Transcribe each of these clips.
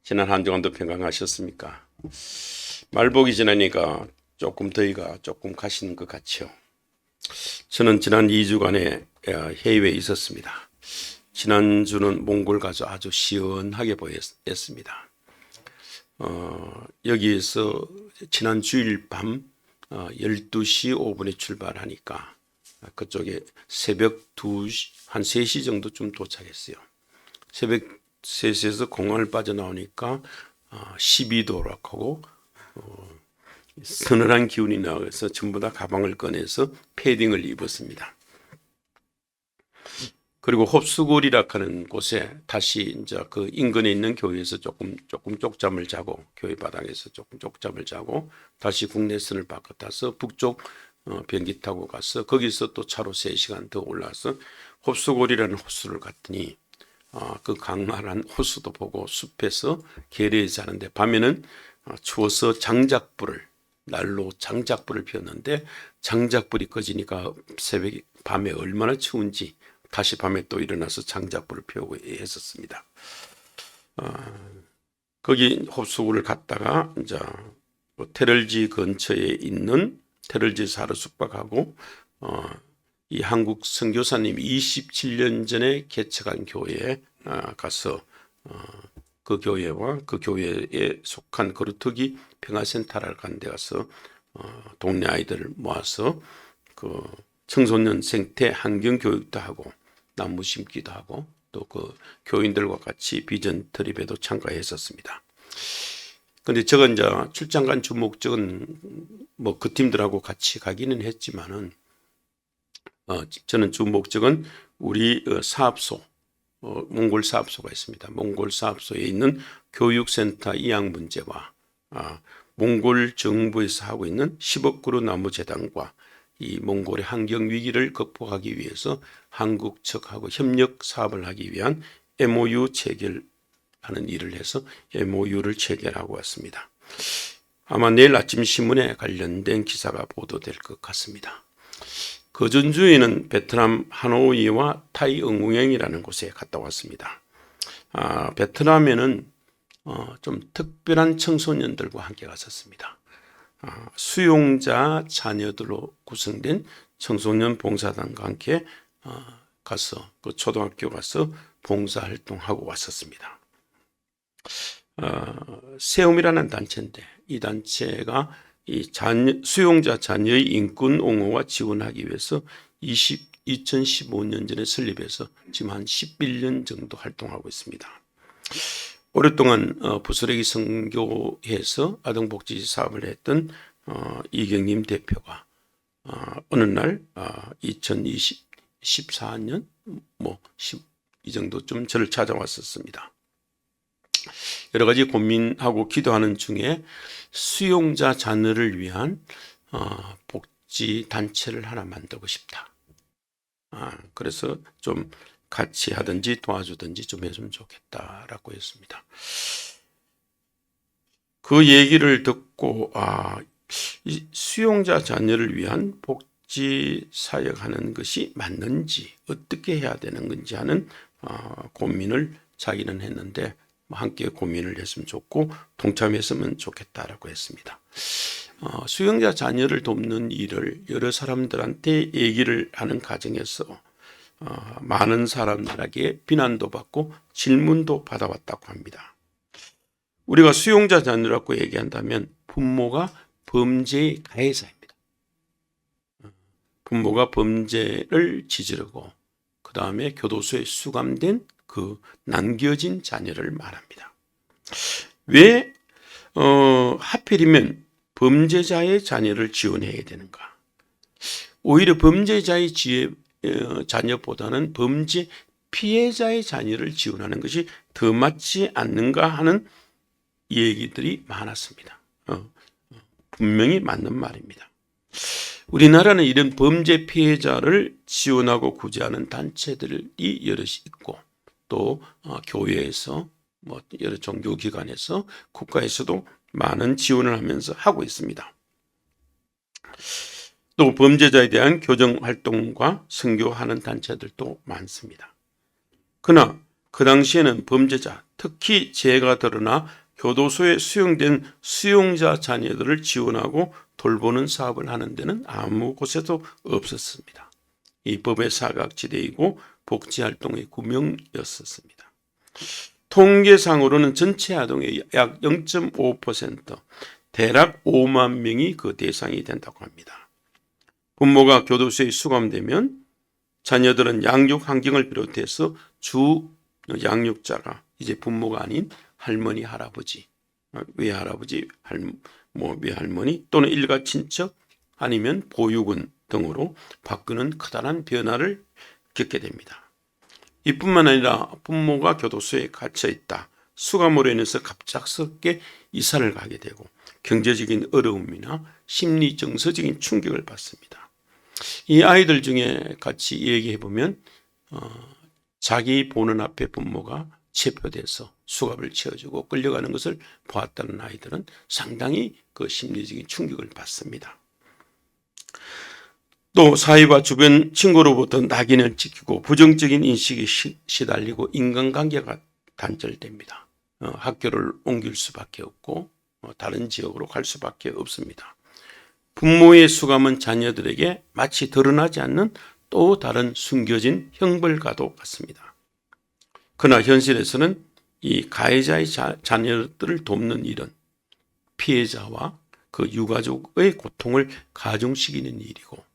지난 한 주간도 평강하셨습니까? 말복이 지나니까 조금 더위가 조금 가시는 것 같죠. 저는 지난 2주간에 해외에 있었습니다. 지난주는 몽골 가서 아주 시원하게 보였습니다. 여기에서 지난 주일 밤 12시 5분에 출발하니까 그쪽에 새벽 2시, 한 3시 정도쯤 도착했어요. 새벽 3시에서 공항을 빠져나오니까 12도라고 하고 서늘한 기운이 나와서 전부 다 가방을 꺼내서 패딩을 입었습니다. 그리고 홉수골이라 하는 곳에 다시 이제 그 인근에 있는 교회에서 조금 쪽잠을 자고, 교회 바닥에서 조금 쪽잠을 자고 다시 국내선을 바꿔타서 북쪽 비행기 타고 가서 거기서 또 차로 3시간 더 올라서 홉수골이라는 호수를 갔더니 그 강만한 호수도 보고 숲에서 계례에 자는데 밤에는 추워서 날로 장작불을 피웠는데 장작불이 꺼지니까 새벽에 밤에 얼마나 추운지 다시 밤에 또 일어나서 장작불을 피우고 했었습니다. 거기 홉수굴을 갔다가 이제 테럴지 근처에 있는 테럴지 사르 숙박하고 이 한국 선교사님 27년 전에 개척한 교회에 가서 그 교회와 그 교회에 속한 거루터기 평화센터를 간 데 가서 동네 아이들을 모아서 그 청소년 생태 환경 교육도 하고 나무 심기도 하고 또 그 교인들과 같이 비전 트립에도 참가했었습니다. 근데 저건 이제 출장 간 주 목적은 뭐 그 팀들하고 같이 가기는 했지만은 저는 주 목적은 우리 사업소 몽골 사업소가 있습니다. 몽골 사업소에 있는 교육센터 이양 문제와 몽골 정부에서 하고 있는 10억 그루 나무 재단과 이 몽골의 환경 위기를 극복하기 위해서 한국 측하고 협력 사업을 하기 위한 MOU 체결하는 일을 해서 MOU를 체결하고 왔습니다. 아마 내일 아침 신문에 관련된 기사가 보도될 것 같습니다. 그 전주에는 베트남 하노이와 타이 응우행이라는 곳에 갔다 왔습니다. 베트남에는 좀 특별한 청소년들과 함께 갔었습니다. 수용자 자녀들로 구성된 청소년 봉사단과 함께 가서 그 초등학교 가서 봉사활동하고 왔었습니다. 세움이라는 단체인데 이 단체가 이 수용자 자녀의 인권 옹호와 지원하기 위해서 2015년 전에 설립해서 지금 한 11년 정도 활동하고 있습니다. 오랫동안 부스러기 선교에서 아동복지 사업을 했던 이경림 대표가 어느 날 2014년 이 정도쯤 저를 찾아왔었습니다. 여러 가지 고민하고 기도하는 중에 수용자 자녀를 위한 복지 단체를 하나 만들고 싶다. 그래서 좀 같이 하든지 도와주든지 좀 해주면 좋겠다라고 했습니다. 그 얘기를 듣고 이 수용자 자녀를 위한 복지 사역하는 것이 맞는지 어떻게 해야 되는 건지 하는 고민을 자기는 했는데 함께 고민을 했으면 좋고 동참했으면 좋겠다라고 했습니다. 수용자 자녀를 돕는 일을 여러 사람들한테 얘기를 하는 과정에서 많은 사람들에게 비난도 받고 질문도 받아왔다고 합니다. 우리가 수용자 자녀라고 얘기한다면 부모가 범죄의 가해자입니다. 부모가 범죄를 저지르고 그 다음에 교도소에 수감된 그 남겨진 자녀를 말합니다. 왜 하필이면 범죄자의 자녀를 지원해야 되는가? 오히려 범죄자의 자녀보다는 범죄 피해자의 자녀를 지원하는 것이 더 맞지 않는가 하는 얘기들이 많았습니다. 분명히 맞는 말입니다. 우리나라는 이런 범죄 피해자를 지원하고 구제하는 단체들이 여럿이 있고 또 교회에서 여러 종교기관에서 국가에서도 많은 지원을 하면서 하고 있습니다. 또 범죄자에 대한 교정활동과 선교하는 단체들도 많습니다. 그러나 그 당시에는 범죄자, 특히 죄가 드러나 교도소에 수용된 수용자 자녀들을 지원하고 돌보는 사업을 하는 데는 아무 곳에도 없었습니다. 이 법의 사각지대이고 복지활동의 구명이었습니다. 통계상으로는 전체 아동의 약 0.5%, 대략 5만 명이 그 대상이 된다고 합니다. 부모가 교도소에 수감되면 자녀들은 양육 환경을 비롯해서 주 양육자가 이제 부모가 아닌 할머니, 할아버지, 외할아버지, 외할머니 또는 일가 친척 아니면 보육원 등으로 바꾸는 커다란 변화를 겪게 됩니다. 이뿐만 아니라 부모가 교도소에 갇혀 있다. 수감으로 인해서 갑작스럽게 이사를 가게 되고 경제적인 어려움이나 심리 정서적인 충격을 받습니다. 이 아이들 중에 같이 얘기해 보면 자기 보는 앞에 부모가 체포돼서 수갑을 채워주고 끌려가는 것을 보았다는 아이들은 상당히 그 심리적인 충격을 받습니다. 또 사회와 주변 친구로부터 낙인을 찍히고 부정적인 인식이 시달리고 인간관계가 단절됩니다. 학교를 옮길 수밖에 없고 다른 지역으로 갈 수밖에 없습니다. 부모의 수감은 자녀들에게 마치 드러나지 않는 또 다른 숨겨진 형벌과도 같습니다. 그러나 현실에서는 이 가해자의 자녀들을 돕는 일은 피해자와 그 유가족의 고통을 가중시키는 일이고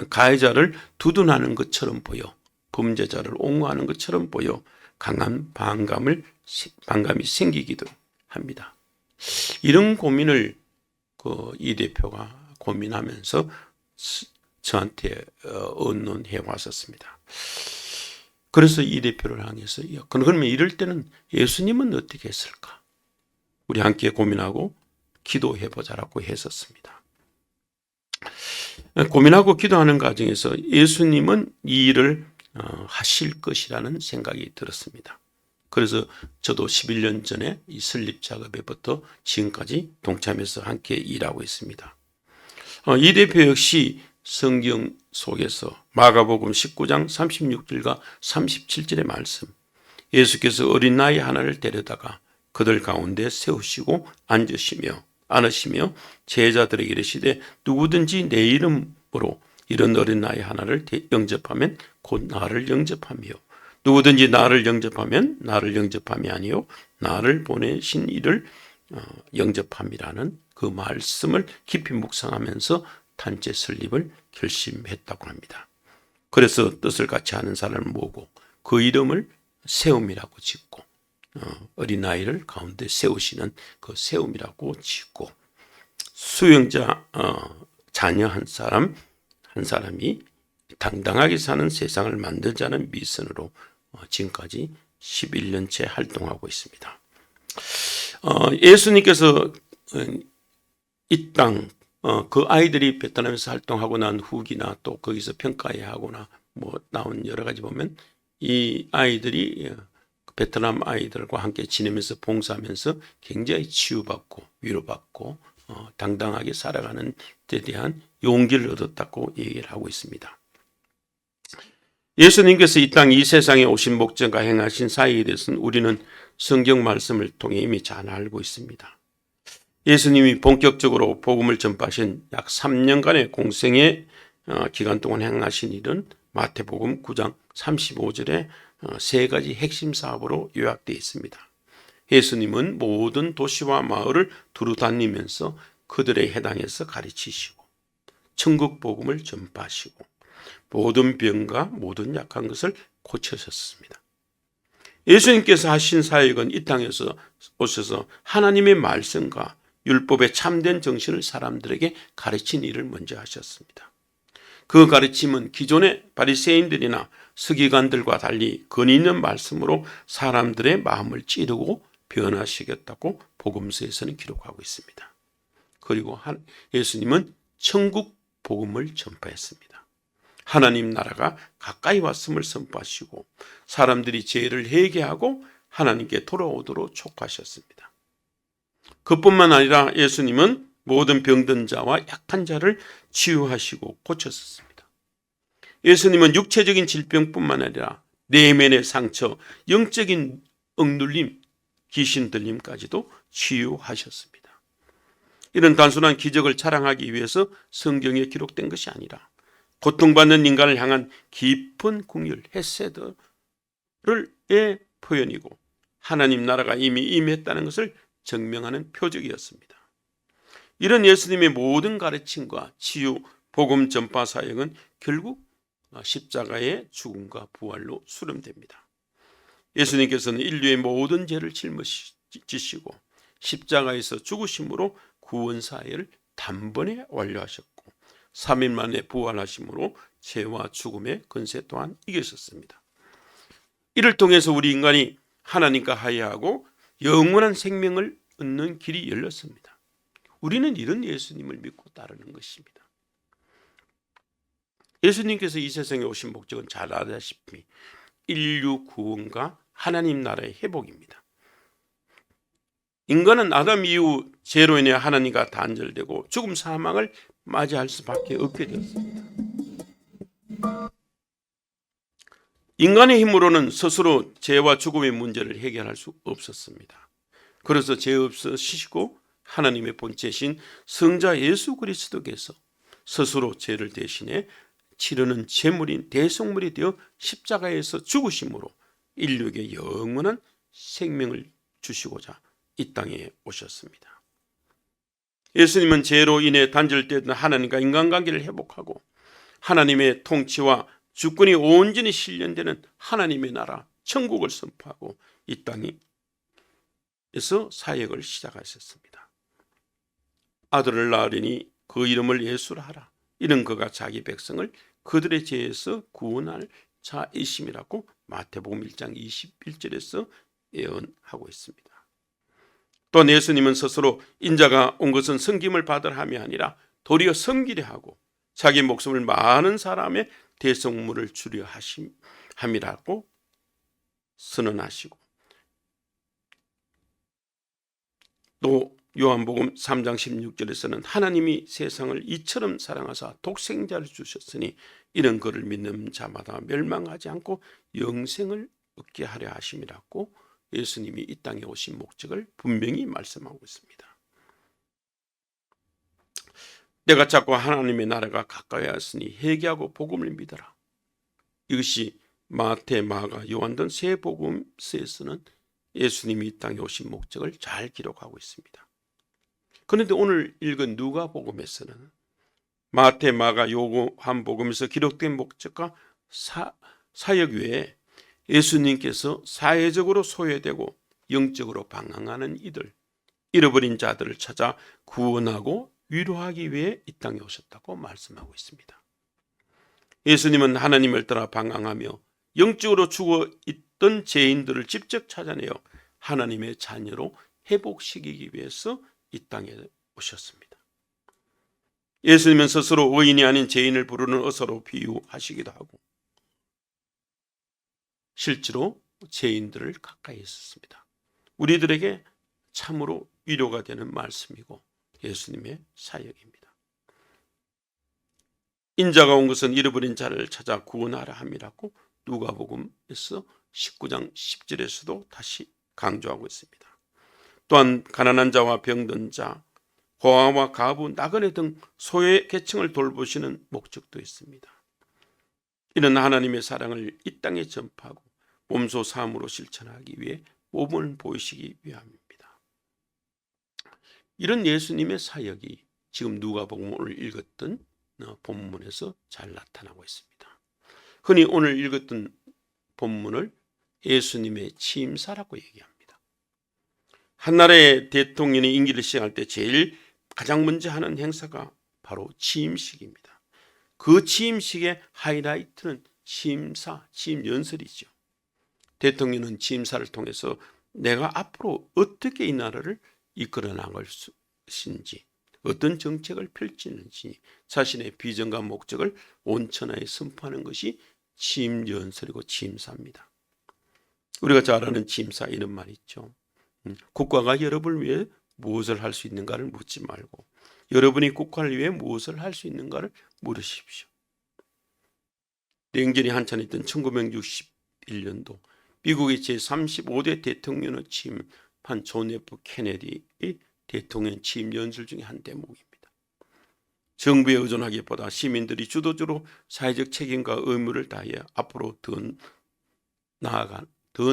가해자를 두둔하는 것처럼 보여 범죄자를 옹호하는 것처럼 보여 강한 반감이 생기기도 합니다. 이런 고민을 이 대표가 고민하면서 저한테 언론해 왔었습니다. 그래서 이 대표를 향해서 그러면 이럴 때는 예수님은 어떻게 했을까? 우리 함께 고민하고 기도해 보자라고 했었습니다. 고민하고 기도하는 과정에서 예수님은 이 일을 하실 것이라는 생각이 들었습니다. 그래서 저도 11년 전에 이 설립 작업에부터 지금까지 동참해서 함께 일하고 있습니다. 이 대표 역시 성경 속에서 마가복음 19장 36절과 37절의 말씀, 예수께서 어린 나이 하나를 데려다가 그들 가운데 세우시고 안으시며 제자들에게 이르시되 누구든지 내 이름으로 이런 어린 나이 하나를 영접하면 곧 나를 영접하며 누구든지 나를 영접하면 나를 영접함이 아니요 나를 보내신 이를 영접함이라는 그 말씀을 깊이 묵상하면서 단체 설립을 결심했다고 합니다. 그래서 뜻을 같이 하는 사람을 모으고 그 이름을 세움이라고 짓고 어린아이를 가운데 세우시는 그 세움이라고 짓고 수용자 자녀 한 사람이 당당하게 사는 세상을 만들자는 미션으로 지금까지 11년째 활동하고 있습니다. 예수님께서 이 땅 그 아이들이 베트남에서 활동하고 난 후기나 또 거기서 평가회 하거나 나온 여러 가지 보면 이 아이들이 베트남 아이들과 함께 지내면서 봉사하면서 굉장히 치유받고 위로받고 당당하게 살아가는 데 대한 용기를 얻었다고 얘기를 하고 있습니다. 예수님께서 이 땅 이 세상에 오신 목적과 행하신 사역에 대해서는 우리는 성경 말씀을 통해 이미 잘 알고 있습니다. 예수님이 본격적으로 복음을 전파하신 약 3년간의 공생의 기간 동안 행하신 일은 마태복음 9장 35절에 세 가지 핵심 사업으로 요약되어 있습니다. 예수님은 모든 도시와 마을을 두루 다니면서 그들에 해당해서 가르치시고 천국 복음을 전파하시고 모든 병과 모든 약한 것을 고쳐셨습니다. 예수님께서 하신 사역은 이 땅에서 오셔서 하나님의 말씀과 율법의 참된 정신을 사람들에게 가르친 일을 먼저 하셨습니다. 그 가르침은 기존의 바리새인들이나 서기관들과 달리 근위 있는 말씀으로 사람들의 마음을 찌르고 변화시켰다고 복음서에서는 기록하고 있습니다. 그리고 예수님은 천국 복음을 전파했습니다. 하나님 나라가 가까이 왔음을 선포하시고 사람들이 죄를 회개하고 하나님께 돌아오도록 촉구하셨습니다. 그뿐만 아니라 예수님은 모든 병든 자와 약한 자를 치유하시고 고쳤습니다. 예수님은 육체적인 질병뿐만 아니라 내면의 상처, 영적인 억눌림, 귀신 들림까지도 치유하셨습니다. 이런 단순한 기적을 자랑하기 위해서 성경에 기록된 것이 아니라 고통받는 인간을 향한 깊은 긍휼, 헤세드의 표현이고 하나님 나라가 이미 임했다는 것을 증명하는 표적이었습니다. 이런 예수님의 모든 가르침과 치유, 복음 전파 사역은 결국 십자가의 죽음과 부활로 수렴됩니다. 예수님께서는 인류의 모든 죄를 짊어지시고 십자가에서 죽으심으로 구원 사역을 단번에 완료하셨고 3일 만에 부활하심으로 죄와 죽음의 권세 또한 이기셨습니다. 이를 통해서 우리 인간이 하나님과 화해하고 영원한 생명을 얻는 길이 열렸습니다. 우리는 이런 예수님을 믿고 따르는 것입니다. 예수님께서 이 세상에 오신 목적은 잘 아다시피 인류 구원과 하나님 나라의 회복입니다. 인간은 아담 이후 죄로 인해 하나님과 단절되고 죽음 사망을 맞이할 수밖에 없게 되었습니다. 인간의 힘으로는 스스로 죄와 죽음의 문제를 해결할 수 없었습니다. 그래서 죄 없으시고 하나님의 본체신 성자 예수 그리스도께서 스스로 죄를 대신해 치르는 제물인 대속물이 되어 십자가에서 죽으심으로 인류에게 영원한 생명을 주시고자 이 땅에 오셨습니다. 예수님은 죄로 인해 단절되던 하나님과 인간관계를 회복하고 하나님의 통치와 주권이 온전히 실현되는 하나님의 나라 천국을 선포하고 이 땅에서 사역을 시작하셨습니다. 아들을 낳으리니 그 이름을 예수라 하라. 이는 그가 자기 백성을 그들의 죄에서 구원할 자이심이라고 마태복음 1장 21절에서 예언하고 있습니다. 또 예수님은 스스로 인자가 온 것은 섬김을 받으려 함이 아니라 도리어 섬기려 하고 자기 목숨을 많은 사람의 대속물을 주려 함이라고 선언하시고 또 요한복음 3장 16절에서는 하나님이 세상을 이처럼 사랑하사 독생자를 주셨으니 이는 그를 믿는 자마다 멸망하지 않고 영생을 얻게 하려 하심이라고 예수님이 이 땅에 오신 목적을 분명히 말씀하고 있습니다. 내가 자꾸 하나님의 나라가 가까이 왔으니 회개하고 복음을 믿어라. 이것이 마태, 마가, 요한 등 세 복음서에서는 예수님이 이 땅에 오신 목적을 잘 기록하고 있습니다. 그런데 오늘 읽은 누가복음에서는 마태, 마가, 요한 복음에서 기록된 목적과 사역 외에 예수님께서 사회적으로 소외되고 영적으로 방황하는 이들, 잃어버린 자들을 찾아 구원하고 위로하기 위해 이 땅에 오셨다고 말씀하고 있습니다. 예수님은 하나님을 떠나 방황하며 영적으로 죽어 있던 죄인들을 직접 찾아내어 하나님의 자녀로 회복시키기 위해서 이 땅에 오셨습니다. 예수님은 스스로 의인이 아닌 죄인을 부르는 어서로 비유하시기도 하고 실제로 죄인들을 가까이 있었습니다. 우리들에게 참으로 위로가 되는 말씀이고 예수님의 사역입니다. 인자가 온 것은 잃어버린 자를 찾아 구원하라 함이라고 누가복음에서 19장 10절에서도 다시 강조하고 있습니다. 또한 가난한 자와 병든 자, 고아와 가부, 나그네 등 소외 계층을 돌보시는 목적도 있습니다. 이는 하나님의 사랑을 이 땅에 전파하고 몸소 삶으로 실천하기 위해 몸을 보이시기 위함입니다. 이런 예수님의 사역이 지금 누가복음을 읽었던 본문에서 잘 나타나고 있습니다. 흔히 오늘 읽었던 본문을 예수님의 취임사라고 얘기합니다. 한 나라의 대통령이 임기를 시작할 때 제일 가장 먼저 하는 행사가 바로 취임식입니다. 그 취임식의 하이라이트는 취임연설이죠. 대통령은 취임사를 통해서 내가 앞으로 어떻게 이 나라를 이끌어 나갈 것인지, 어떤 정책을 펼치는지 자신의 비전과 목적을 온천하에 선포하는 것이 취임연설이고 취임사입니다. 우리가 잘 아는 취임사 이런 말 있죠. 국가가 여러분을 위해 무엇을 할 수 있는가를 묻지 말고 여러분이 국가를 위해 무엇을 할 수 있는가를 물으십시오. 냉전이 한참 있던 1961년도 미국의 제35대 대통령을 취임한 존 F 케네디의 대통령 취임 연설 중에 한 대목입니다. 정부에 의존하기보다 시민들이 주도적으로 사회적 책임과 의무를 다해 앞으로 더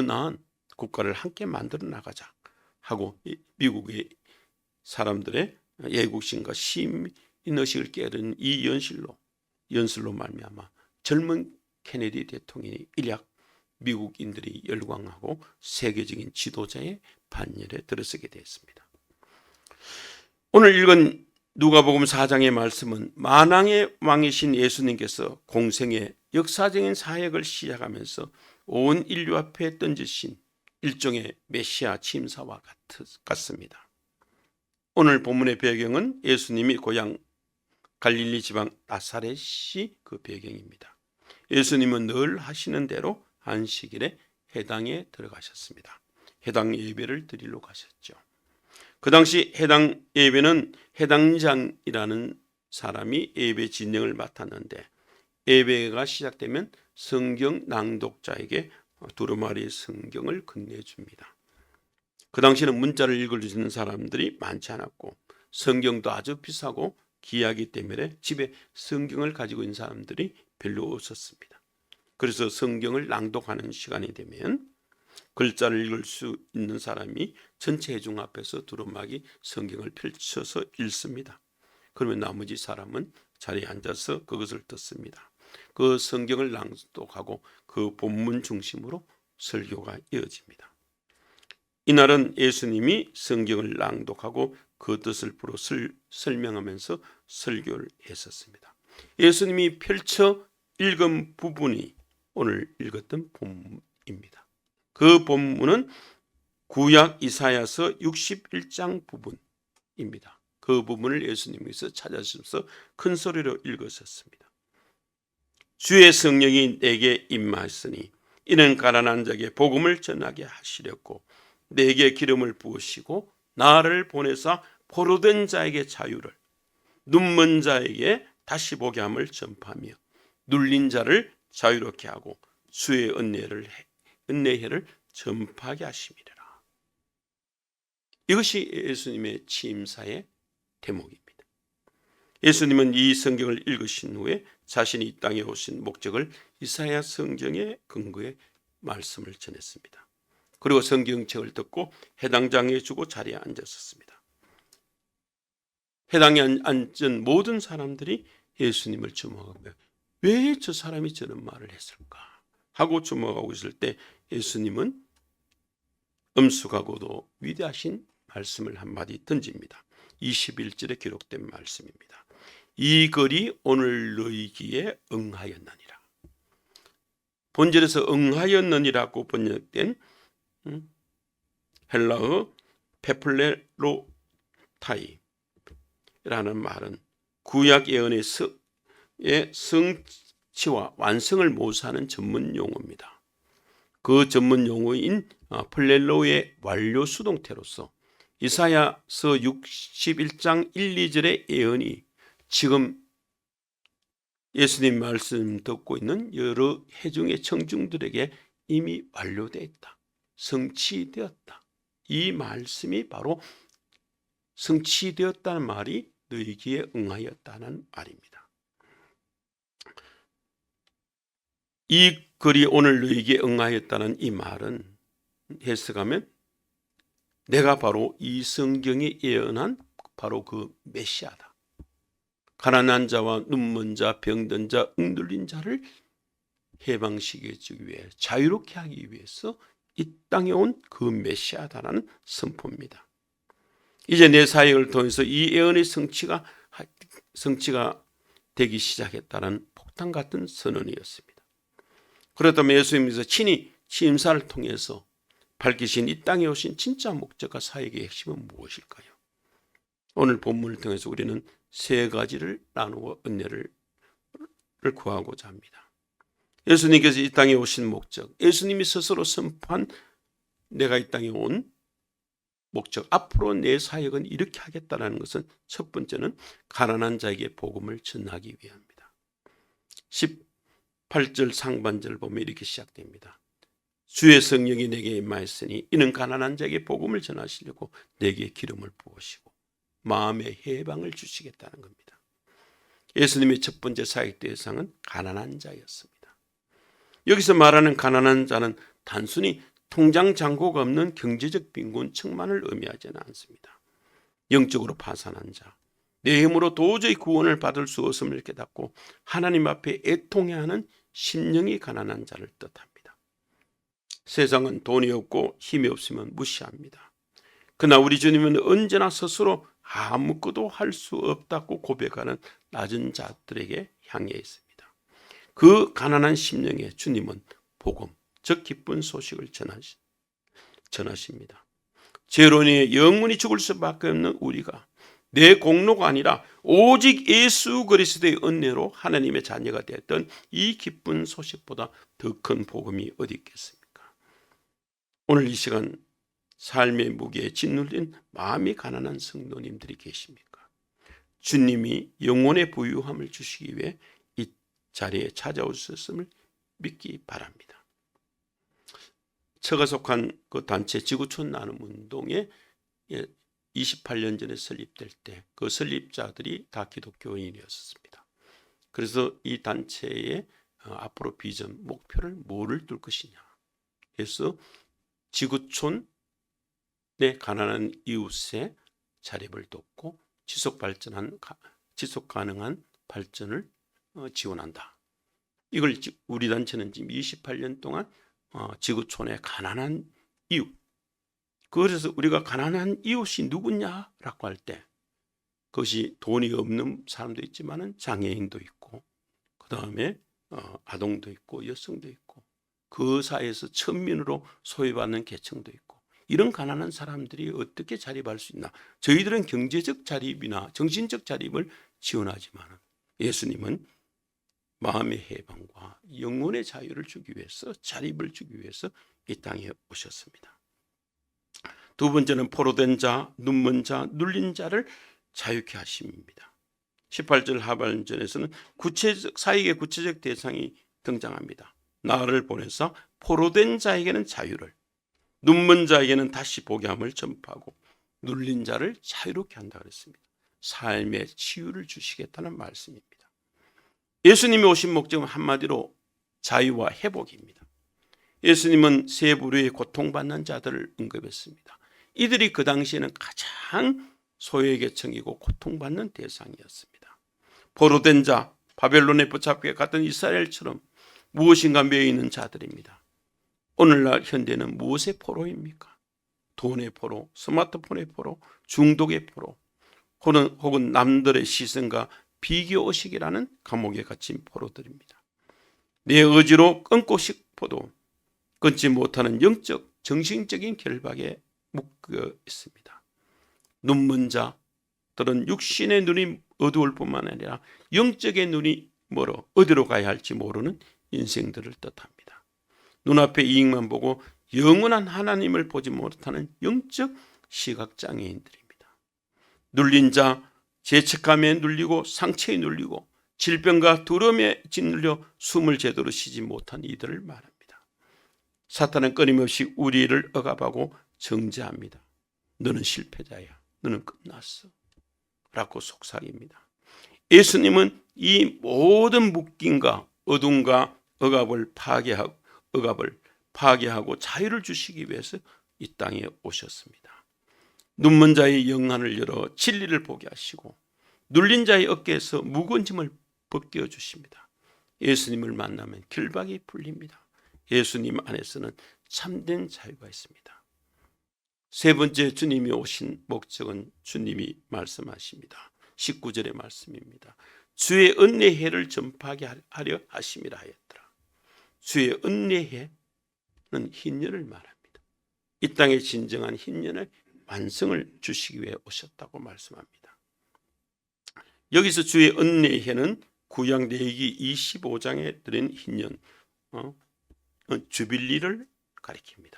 나은 국가를 함께 만들어 나가자 하고 미국의 사람들의 애국심과 시민의식을 깨우는 이 연설로 말미암아 젊은 케네디 대통령이 일약 미국인들이 열광하고 세계적인 지도자의 반열에 들어서게 되었습니다. 오늘 읽은 누가복음 4장의 말씀은 만왕의 왕이신 예수님께서 공생의 역사적인 사역을 시작하면서 온 인류 앞에 던지신 일종의 메시아 침사와 같습니다. 오늘 본문의 배경은 예수님이 고향 갈릴리 지방 나사렛이 그 배경입니다. 예수님은 늘 하시는 대로 안식일에 해당에 들어가셨습니다. 해당 예배를 드리러 가셨죠. 그 당시 해당 예배는 해당장이라는 사람이 예배 진행을 맡았는데, 예배가 시작되면 성경 낭독자에게 두루마리 성경을 건네줍니다. 그 당시는 문자를 읽어주는 사람들이 많지 않았고 성경도 아주 비싸고 귀하기 때문에 집에 성경을 가지고 있는 사람들이 별로 없었습니다. 그래서 성경을 낭독하는 시간이 되면 글자를 읽을 수 있는 사람이 전체 회중 앞에서 두루마기 성경을 펼쳐서 읽습니다. 그러면 나머지 사람은 자리에 앉아서 그것을 듣습니다. 그 성경을 낭독하고 그 본문 중심으로 설교가 이어집니다. 이날은 예수님이 성경을 낭독하고 그 뜻을 풀어 설명하면서 설교를 했었습니다. 예수님이 펼쳐 읽은 부분이 오늘 읽었던 본문입니다. 그 본문은 구약 이사야서 61장 부분입니다. 그 부분을 예수님께서 찾아주셔서 큰 소리로 읽으셨습니다. 주의 성령이 내게 임하였으니 이는 가난한 자에게 복음을 전하게 하시려고 내게 기름을 부으시고 나를 보내사 포로된 자에게 자유를, 눈먼 자에게 다시 보게 함을 전파하며 눌린 자를 자유롭게 하고 주의 은혜를 전파하게 하심이라. 이것이 예수님의 취임사의 대목입니다. 예수님은 이 성경을 읽으신 후에 자신이 이 땅에 오신 목적을 이사야 성경의 근거에 말씀을 전했습니다. 그리고 성경책을 듣고 해당장에 주고 자리에 앉았습니다. 해당에 앉은 모든 사람들이 예수님을 주목하고 왜 저 사람이 저런 말을 했을까 하고 주목하고 있을 때 예수님은 엄숙하고도 위대하신 말씀을 한마디 던집니다. 21절에 기록된 말씀입니다. 이 글이 오늘 너희 귀에 응하였느니라. 본절에서 응하였느니라고 번역된 헬라어 페플레로타이라는 말은 구약 예언의 성취와 완성을 모사하는 전문 용어입니다. 그 전문 용어인 플렐로의 완료 수동태로서 이사야서 61장 1, 2절의 예언이 지금 예수님 말씀 듣고 있는 여러 회중의 청중들에게 이미 완료되어 있다. 성취되었다. 이 말씀이 바로 성취되었다는 말이 너희 귀에 응하였다는 말입니다. 이 글이 오늘 너희에게 응하였다는 이 말은 해석하면 내가 바로 이 성경이 예언한 바로 그 메시아다. 가난한 자와 눈먼 자, 병든 자, 억눌린 자를 해방시켜 주기 위해 자유롭게 하기 위해서 이 땅에 온 그 메시아다라는 선포입니다. 이제 내 사역을 통해서 이 예언의 성취가 되기 시작했다는 폭탄 같은 선언이었습니다. 그렇다면 예수님께서 친히 취임사를 통해서 밝히신 이 땅에 오신 진짜 목적과 사역의 핵심은 무엇일까요? 오늘 본문을 통해서 우리는 세 가지를 나누어 은혜를 구하고자 합니다. 예수님께서 이 땅에 오신 목적, 예수님이 스스로 선포한 내가 이 땅에 온 목적, 앞으로 내 사역은 이렇게 하겠다는 것은 첫 번째는 가난한 자에게 복음을 전하기 위함입니다. 18절 상반절 보면 이렇게 시작됩니다. 주의 성령이 내게 임하였으니 이는 가난한 자에게 복음을 전하시려고 내게 기름을 부으시고 마음의 해방을 주시겠다는 겁니다. 예수님의 첫 번째 사역 대상은 가난한 자였습니다. 여기서 말하는 가난한 자는 단순히 통장 잔고가 없는 경제적 빈곤층만을 의미하지는 않습니다. 영적으로 파산한 자, 내 힘으로 도저히 구원을 받을 수 없음을 깨닫고 하나님 앞에 애통해하는 심령이 가난한 자를 뜻합니다. 세상은 돈이 없고 힘이 없으면 무시합니다. 그러나 우리 주님은 언제나 스스로 아무것도 할 수 없다고 고백하는 낮은 자들에게 향해 있습니다. 그 가난한 심령에 주님은 복음, 즉 기쁜 소식을 전하십니다. 죄로 인해 영원히 죽을 수밖에 없는 우리가 내 공로가 아니라 오직 예수 그리스도의 은혜로 하나님의 자녀가 되었던 이 기쁜 소식보다 더 큰 복음이 어디 있겠습니까? 오늘 이 시간 삶의 무게에 짓눌린 마음이 가난한 성도님들이 계십니까? 주님이 영혼의 부유함을 주시기 위해 이 자리에 찾아오셨음을 믿기 바랍니다. 제가 속한 그 단체 지구촌 나눔운동에 28년 전에 설립될 때 그 설립자들이 다 기독교인이었습니다. 그래서 이 단체의 앞으로 비전, 목표를 뭐를 둘 것이냐. 그래서 지구촌의 가난한 이웃의 자립을 돕고 지속 가능한 발전을 지원한다. 이걸 우리 단체는 지금 28년 동안 지구촌의 가난한 이웃, 그래서 우리가 가난한 이웃이 누구냐라고 할 때 그것이 돈이 없는 사람도 있지만은 장애인도 있고 그 다음에 아동도 있고 여성도 있고 그 사이에서 천민으로 소외받는 계층도 있고 이런 가난한 사람들이 어떻게 자립할 수 있나. 저희들은 경제적 자립이나 정신적 자립을 지원하지만 예수님은 마음의 해방과 영혼의 자유를 주기 위해서, 자립을 주기 위해서 이 땅에 오셨습니다. 두 번째는 포로된 자, 눈먼 자, 눌린 자를 자유케 하심입니다. 18절 하반절에서는 사역의 구체적 대상이 등장합니다. 나를 보내서 포로된 자에게는 자유를, 눈먼 자에게는 다시 보게 함을 전파하고 눌린 자를 자유롭게 한다 그랬습니다. 삶의 치유를 주시겠다는 말씀입니다. 예수님이 오신 목적은 한마디로 자유와 회복입니다. 예수님은 세 부류의 고통받는 자들을 언급했습니다. 이들이 그 당시에는 가장 소외계층이고 고통받는 대상이었습니다. 포로된 자, 바벨론에 붙잡혀 갔던 이스라엘처럼 무엇인가 매여 있는 자들입니다. 오늘날 현대는 무엇의 포로입니까? 돈의 포로, 스마트폰의 포로, 중독의 포로, 혹은 남들의 시선과 비교의식이라는 감옥에 갇힌 포로들입니다. 내 의지로 끊고 싶어도 끊지 못하는 영적, 정신적인 결박에 묶여 있습니다. 눈먼 자들은 육신의 눈이 어두울 뿐만 아니라 영적의 눈이 멀어 어디로 가야 할지 모르는 인생들을 뜻합니다. 눈앞에 이익만 보고 영원한 하나님을 보지 못하는 영적 시각장애인들입니다. 눌린 자, 죄책감에 눌리고 상처에 눌리고 질병과 두려움에 짓눌려 숨을 제대로 쉬지 못한 이들을 말합니다. 사탄은 끊임없이 우리를 억압하고 정죄합니다. 너는 실패자야. 너는 끝났어. 라고 속삭입니다. 예수님은 이 모든 묶임과 어둠과 억압을 파괴하고 자유를 주시기 위해서 이 땅에 오셨습니다. 눈먼 자의 영안을 열어 진리를 보게 하시고 눌린 자의 어깨에서 무거운 짐을 벗겨 주십니다. 예수님을 만나면 결박이 풀립니다. 예수님 안에서는 참된 자유가 있습니다. 세 번째 주님이 오신 목적은 주님이 말씀하십니다. 19절의 말씀입니다. 주의 은혜해를 전파하게 하려 하심이라 하였더라. 주의 은혜해는 흰년을 말합니다. 이 땅에 진정한 흰년의 완성을 주시기 위해 오셨다고 말씀합니다. 여기서 주의 은혜해는 구약 레위기 25장에 드린 흰년, 주빌리를 가리킵니다.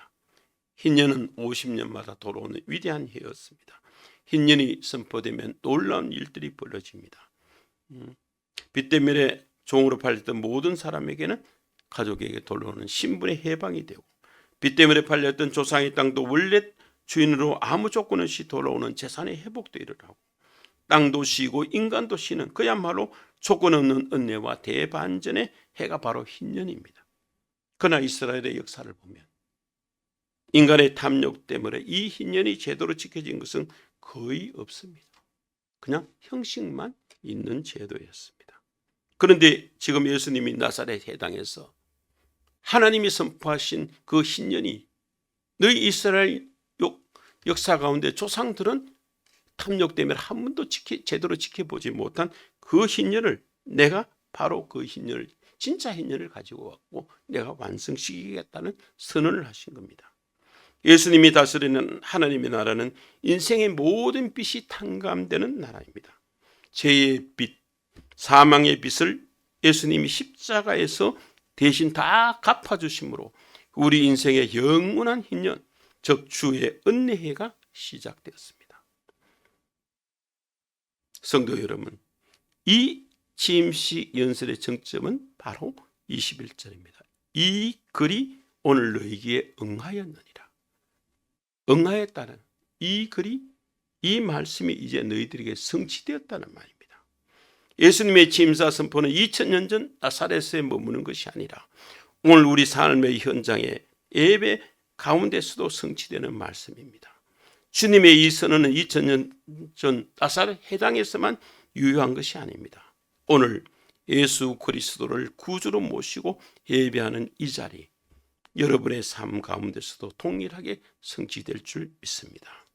흰년은 50년마다 돌아오는 위대한 해였습니다. 흰년이 선포되면 놀라운 일들이 벌어집니다. 빚 때문에 종으로 팔렸던 모든 사람에게는 가족에게 돌아오는 신분의 해방이 되고 빚 때문에 팔렸던 조상의 땅도 원래 주인으로 아무 조건 없이 돌아오는 재산의 회복도 일어나고, 땅도 쉬고 인간도 쉬는 그야말로 조건 없는 은혜와 대반전의 해가 바로 흰년입니다. 그러나 이스라엘의 역사를 보면 인간의 탐욕 때문에 이 흰년이 제대로 지켜진 것은 거의 없습니다. 그냥 형식만 있는 제도였습니다. 그런데 지금 예수님이 나사렛 해당에서 하나님이 선포하신 그 흰년이, 너희 이스라엘 역사 가운데 조상들은 탐욕 때문에 한 번도 제대로 지켜보지 못한 그 흰년을, 내가 바로 그 흰년을, 진짜 흰년을 가지고 왔고 내가 완성시키겠다는 선언을 하신 겁니다. 예수님이 다스리는 하나님의 나라는 인생의 모든 빚이 탕감되는 나라입니다. 죄의 빚, 사망의 빚을 예수님이 십자가에서 대신 다 갚아주심으로 우리 인생의 영원한 흰년, 즉 주의 은혜가 시작되었습니다. 성도 여러분, 이 침식 연설의 정점은 바로 21절입니다. 이 글이 오늘 너희에게 응하였느니라. 응하였다는 이 글이, 이 말씀이 이제 너희들에게 성취되었다는 말입니다. 예수님의 침사 선포는 2000년 전 나사렛에 머무는 것이 아니라 오늘 우리 삶의 현장에, 예배 가운데서도 성취되는 말씀입니다. 주님의 이 선언은 2000년 전 나사렛 해당에서만 유효한 것이 아닙니다. 오늘 예수 그리스도를 구주로 모시고 예배하는 이 자리, 여러분의 삶 가운데서도 동일하게 성취될 줄 믿습니다.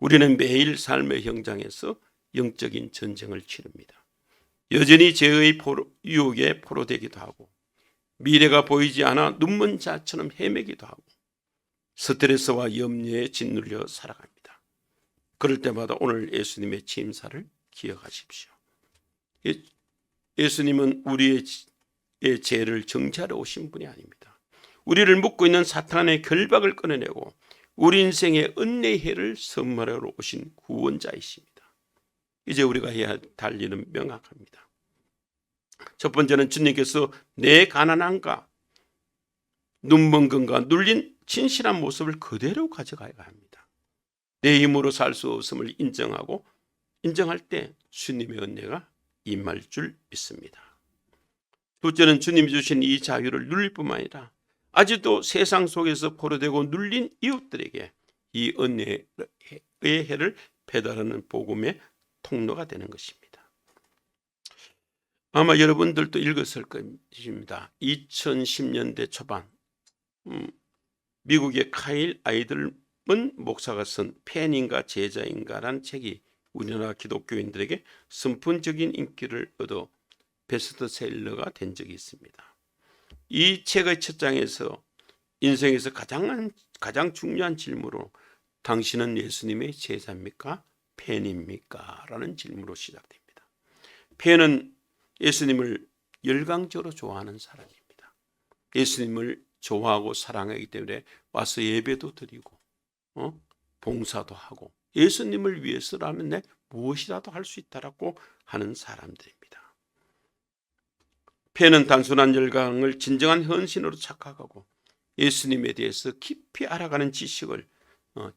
우리는 매일 삶의 현장에서 영적인 전쟁을 치릅니다. 여전히 죄의 유혹에 포로되기도 하고, 미래가 보이지 않아 눈먼 자처럼 헤매기도 하고, 스트레스와 염려에 짓눌려 살아갑니다. 그럴 때마다 오늘 예수님의 침사를 기억하십시오. 예수님은 우리의 죄를 정죄하러 오신 분이 아닙니다. 우리를 묶고 있는 사탄의 결박을 끊어내고 우리 인생의 은혜의 해를 선물하러 오신 구원자이십니다. 이제 우리가 해야 할 일은 명확합니다. 첫 번째는 주님께서 내 가난함과 눈먼 건과 눌린 진실한 모습을 그대로 가져가야 합니다. 내 힘으로 살 수 없음을 인정할 때 주님의 은혜가 임할 줄 믿습니다. 둘째는 주님이 주신 이 자유를 누릴 뿐만 아니라 아직도 세상 속에서 포로되고 눌린 이웃들에게 이 은혜의 해를 배달하는 복음의 통로가 되는 것입니다. 아마 여러분들도 읽었을 것입니다. 2010년대 초반 미국의 카일 아이들먼 목사가 쓴 팬인가 제자인가라는 책이 우리나라 기독교인들에게 선풍적인 인기를 얻어 베스트셀러가 된 적이 있습니다. 이 책의 첫 장에서 인생에서 가장 중요한 질문으로 당신은 예수님의 제자입니까? 팬입니까? 라는 질문으로 시작됩니다. 팬은 예수님을 열광적으로 좋아하는 사람입니다. 예수님을 좋아하고 사랑하기 때문에 와서 예배도 드리고 봉사도 하고 예수님을 위해서라면 내 무엇이라도 할 수 있다라고 하는 사람들입니다. 팬은 단순한 열광을 진정한 헌신으로 착각하고 예수님에 대해서 깊이 알아가는 지식을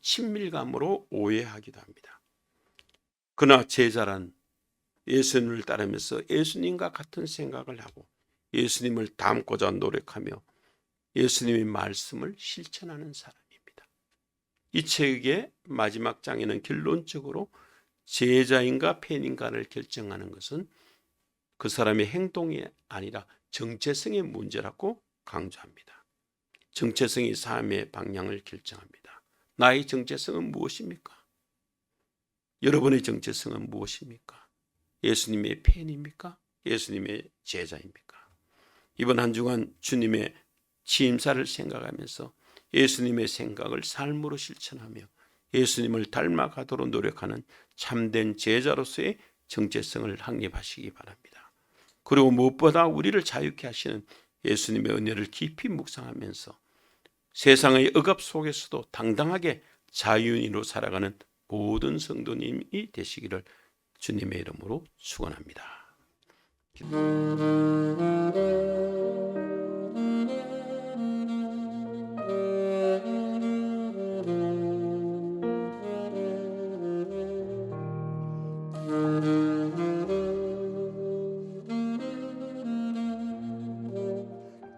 친밀감으로 오해하기도 합니다. 그러나 제자란 예수님을 따르면서 예수님과 같은 생각을 하고 예수님을 닮고자 노력하며 예수님의 말씀을 실천하는 사람입니다. 이 책의 마지막 장에는 결론적으로 제자인가 팬인가를 결정하는 것은 그 사람의 행동이 아니라 정체성의 문제라고 강조합니다. 정체성이 삶의 방향을 결정합니다. 나의 정체성은 무엇입니까? 여러분의 정체성은 무엇입니까? 예수님의 팬입니까? 예수님의 제자입니까? 이번 한 주간 주님의 취임사를 생각하면서 예수님의 생각을 삶으로 실천하며 예수님을 닮아가도록 노력하는 참된 제자로서의 정체성을 확립하시기 바랍니다. 그리고 무엇보다 우리를 자유케 하시는 예수님의 은혜를 깊이 묵상하면서 세상의 억압 속에서도 당당하게 자유인으로 살아가는 모든 성도님이 되시기를 주님의 이름으로 축원합니다.